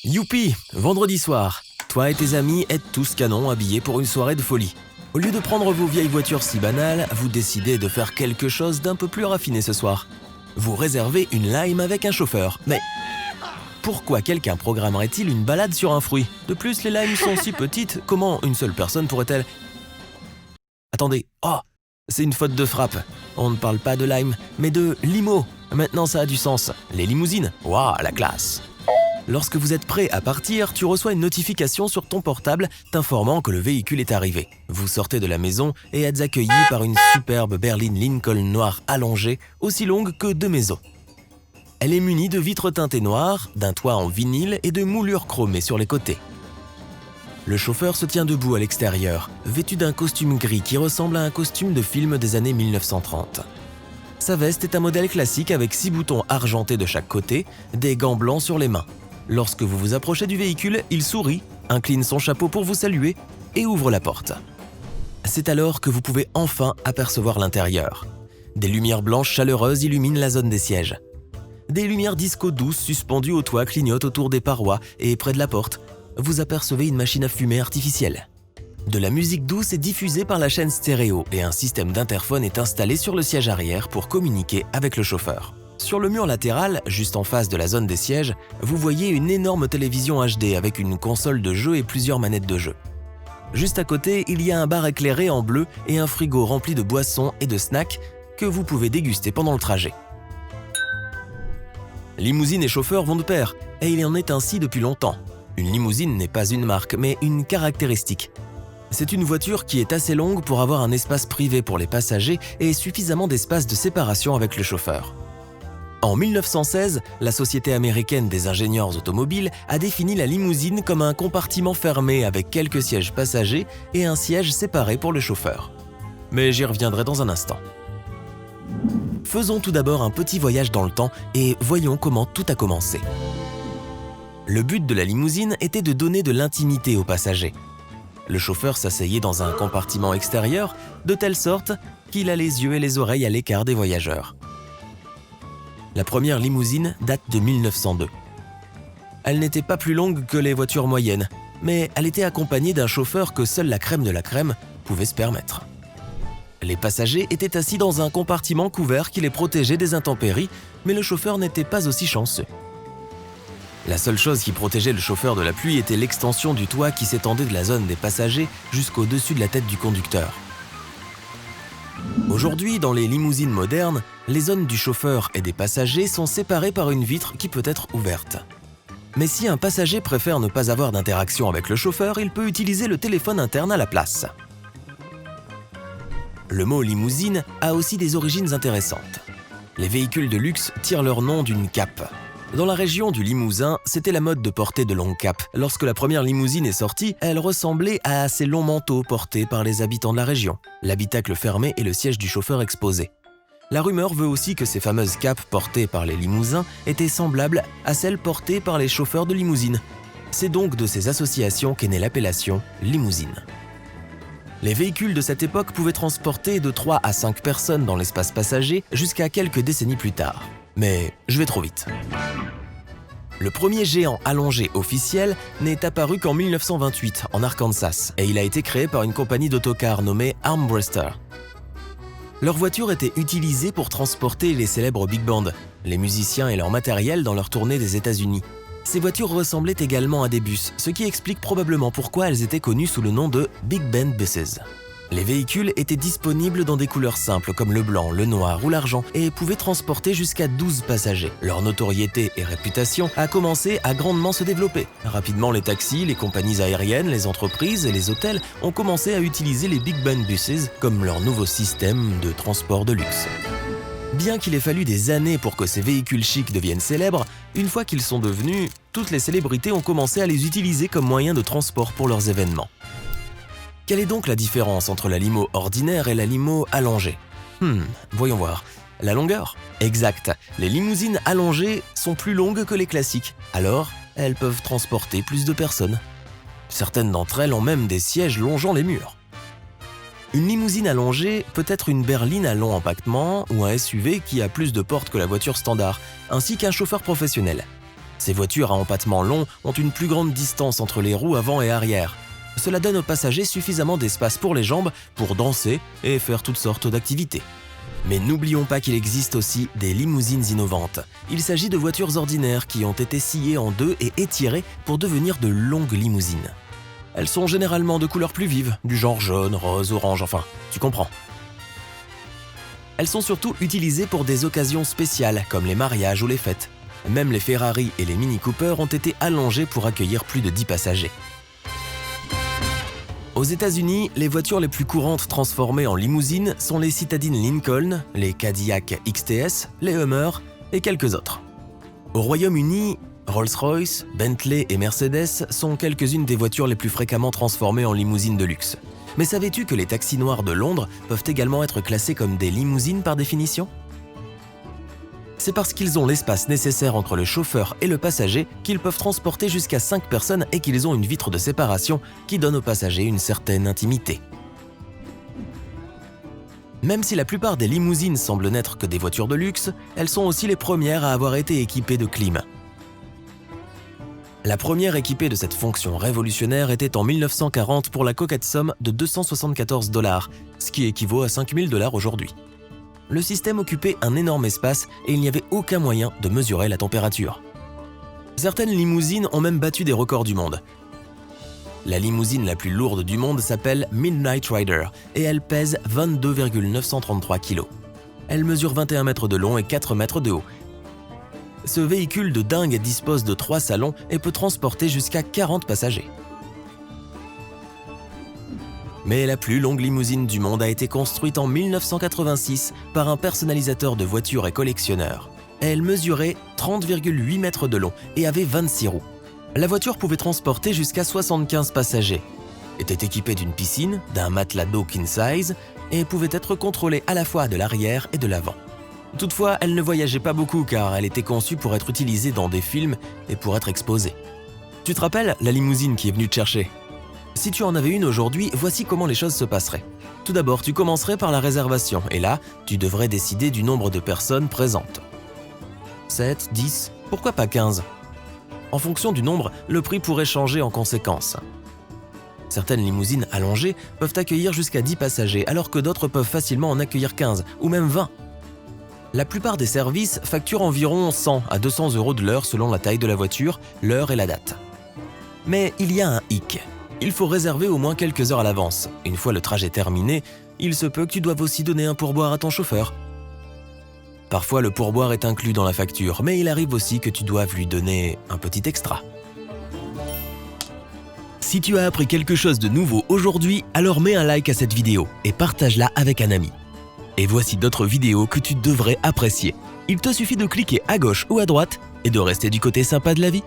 Youpi, vendredi soir. Toi et tes amis êtes tous canons habillés pour une soirée de folie. Au lieu de prendre vos vieilles voitures si banales, vous décidez de faire quelque chose d'un peu plus raffiné ce soir. Vous réservez une Lime avec un chauffeur. Mais pourquoi quelqu'un programmerait-il une balade sur un fruit? De plus, les limes sont si petites, comment une seule personne pourrait-elle... Attendez, c'est une faute de frappe. On ne parle pas de lime, mais de limo. Maintenant ça a du sens. Les limousines, waouh, la classe. Lorsque vous êtes prêt à partir, tu reçois une notification sur ton portable t'informant que le véhicule est arrivé. Vous sortez de la maison et êtes accueilli par une superbe berline Lincoln noire allongée, aussi longue que 2 maisons. Elle est munie de vitres teintées noires, d'un toit en vinyle et de moulures chromées sur les côtés. Le chauffeur se tient debout à l'extérieur, vêtu d'un costume gris qui ressemble à un costume de film des années 1930. Sa veste est un modèle classique avec 6 boutons argentés de chaque côté, des gants blancs sur les mains. Lorsque vous vous approchez du véhicule, il sourit, incline son chapeau pour vous saluer et ouvre la porte. C'est alors que vous pouvez enfin apercevoir l'intérieur. Des lumières blanches chaleureuses illuminent la zone des sièges. Des lumières disco douces suspendues au toit clignotent autour des parois et près de la porte, vous apercevez une machine à fumer artificielle. De la musique douce est diffusée par la chaîne stéréo et un système d'interphone est installé sur le siège arrière pour communiquer avec le chauffeur. Sur le mur latéral, juste en face de la zone des sièges, vous voyez une énorme télévision HD avec une console de jeu et plusieurs manettes de jeu. Juste à côté, il y a un bar éclairé en bleu et un frigo rempli de boissons et de snacks que vous pouvez déguster pendant le trajet. Limousine et chauffeur vont de pair, et il en est ainsi depuis longtemps. Une limousine n'est pas une marque, mais une caractéristique. C'est une voiture qui est assez longue pour avoir un espace privé pour les passagers et suffisamment d'espace de séparation avec le chauffeur. En 1916, la Société américaine des ingénieurs automobiles a défini la limousine comme un compartiment fermé avec quelques sièges passagers et un siège séparé pour le chauffeur. Mais j'y reviendrai dans un instant. Faisons tout d'abord un petit voyage dans le temps et voyons comment tout a commencé. Le but de la limousine était de donner de l'intimité aux passagers. Le chauffeur s'asseyait dans un compartiment extérieur de telle sorte qu'il a les yeux et les oreilles à l'écart des voyageurs. La première limousine date de 1902. Elle n'était pas plus longue que les voitures moyennes, mais elle était accompagnée d'un chauffeur que seule la crème de la crème pouvait se permettre. Les passagers étaient assis dans un compartiment couvert qui les protégeait des intempéries, mais le chauffeur n'était pas aussi chanceux. La seule chose qui protégeait le chauffeur de la pluie était l'extension du toit qui s'étendait de la zone des passagers jusqu'au-dessus de la tête du conducteur. Aujourd'hui, dans les limousines modernes, les zones du chauffeur et des passagers sont séparées par une vitre qui peut être ouverte. Mais si un passager préfère ne pas avoir d'interaction avec le chauffeur, il peut utiliser le téléphone interne à la place. Le mot limousine a aussi des origines intéressantes. Les véhicules de luxe tirent leur nom d'une cape. Dans la région du Limousin, c'était la mode de porter de longues capes. Lorsque la première limousine est sortie, elle ressemblait à ces longs manteaux portés par les habitants de la région, l'habitacle fermé et le siège du chauffeur exposé. La rumeur veut aussi que ces fameuses capes portées par les Limousins étaient semblables à celles portées par les chauffeurs de limousine. C'est donc de ces associations qu'est née l'appellation limousine. Les véhicules de cette époque pouvaient transporter de 3 à 5 personnes dans l'espace passager jusqu'à quelques décennies plus tard. Mais je vais trop vite. Le premier géant allongé officiel n'est apparu qu'en 1928 en Arkansas et il a été créé par une compagnie d'autocars nommée Armbruster. Leurs voitures étaient utilisées pour transporter les célèbres big bands, les musiciens et leur matériel dans leur tournée des États-Unis. Ces voitures ressemblaient également à des bus, ce qui explique probablement pourquoi elles étaient connues sous le nom de Big Band Buses. Les véhicules étaient disponibles dans des couleurs simples comme le blanc, le noir ou l'argent et pouvaient transporter jusqu'à 12 passagers. Leur notoriété et réputation a commencé à grandement se développer. Rapidement, les taxis, les compagnies aériennes, les entreprises et les hôtels ont commencé à utiliser les Big Band Buses comme leur nouveau système de transport de luxe. Bien qu'il ait fallu des années pour que ces véhicules chics deviennent célèbres, une fois qu'ils sont devenus, toutes les célébrités ont commencé à les utiliser comme moyen de transport pour leurs événements. Quelle est donc la différence entre la limo ordinaire et la limo allongée? Voyons voir. La longueur? Exact. Les limousines allongées sont plus longues que les classiques. Alors, elles peuvent transporter plus de personnes. Certaines d'entre elles ont même des sièges longeant les murs. Une limousine allongée peut être une berline à long empactement ou un SUV qui a plus de portes que la voiture standard, ainsi qu'un chauffeur professionnel. Ces voitures à empattement long ont une plus grande distance entre les roues avant et arrière. Cela donne aux passagers suffisamment d'espace pour les jambes pour danser et faire toutes sortes d'activités. Mais n'oublions pas qu'il existe aussi des limousines innovantes. Il s'agit de voitures ordinaires qui ont été sciées en deux et étirées pour devenir de longues limousines. Elles sont généralement de couleurs plus vives, du genre jaune, rose, orange, enfin, tu comprends. Elles sont surtout utilisées pour des occasions spéciales comme les mariages ou les fêtes. Même les Ferrari et les Mini Cooper ont été allongés pour accueillir plus de 10 passagers. Aux États-Unis, les voitures les plus courantes transformées en limousines sont les citadines Lincoln, les Cadillac XTS, les Hummer et quelques autres. Au Royaume-Uni, Rolls-Royce, Bentley et Mercedes sont quelques-unes des voitures les plus fréquemment transformées en limousines de luxe. Mais savais-tu que les taxis noirs de Londres peuvent également être classés comme des limousines par définition ? C'est parce qu'ils ont l'espace nécessaire entre le chauffeur et le passager qu'ils peuvent transporter jusqu'à 5 personnes et qu'ils ont une vitre de séparation qui donne aux passagers une certaine intimité. Même si la plupart des limousines semblent n'être que des voitures de luxe, elles sont aussi les premières à avoir été équipées de clim. La première équipée de cette fonction révolutionnaire était en 1940 pour la coquette somme de $274, ce qui équivaut à $5 000 aujourd'hui. Le système occupait un énorme espace et il n'y avait aucun moyen de mesurer la température. Certaines limousines ont même battu des records du monde. La limousine la plus lourde du monde s'appelle Midnight Rider et elle pèse 22,933 kg. Elle mesure 21 mètres de long et 4 mètres de haut. Ce véhicule de dingue dispose de 3 salons et peut transporter jusqu'à 40 passagers. Mais la plus longue limousine du monde a été construite en 1986 par un personnalisateur de voitures et collectionneur. Elle mesurait 30,8 mètres de long et avait 26 roues. La voiture pouvait transporter jusqu'à 75 passagers, était équipée d'une piscine, d'un matelas d'eau king size et pouvait être contrôlée à la fois de l'arrière et de l'avant. Toutefois, elle ne voyageait pas beaucoup car elle était conçue pour être utilisée dans des films et pour être exposée. Tu te rappelles la limousine qui est venue te chercher ? Si tu en avais une aujourd'hui, voici comment les choses se passeraient. Tout d'abord, tu commencerais par la réservation et là, tu devrais décider du nombre de personnes présentes. 7, 10, pourquoi pas 15 ? En fonction du nombre, le prix pourrait changer en conséquence. Certaines limousines allongées peuvent accueillir jusqu'à 10 passagers alors que d'autres peuvent facilement en accueillir 15 ou même 20. La plupart des services facturent environ 100 à 200 € de l'heure selon la taille de la voiture, l'heure et la date. Mais il y a un hic. Il faut réserver au moins quelques heures à l'avance. Une fois le trajet terminé, il se peut que tu doives aussi donner un pourboire à ton chauffeur. Parfois, le pourboire est inclus dans la facture, mais il arrive aussi que tu doives lui donner un petit extra. Si tu as appris quelque chose de nouveau aujourd'hui, alors mets un like à cette vidéo et partage-la avec un ami. Et voici d'autres vidéos que tu devrais apprécier. Il te suffit de cliquer à gauche ou à droite et de rester du côté sympa de la vie.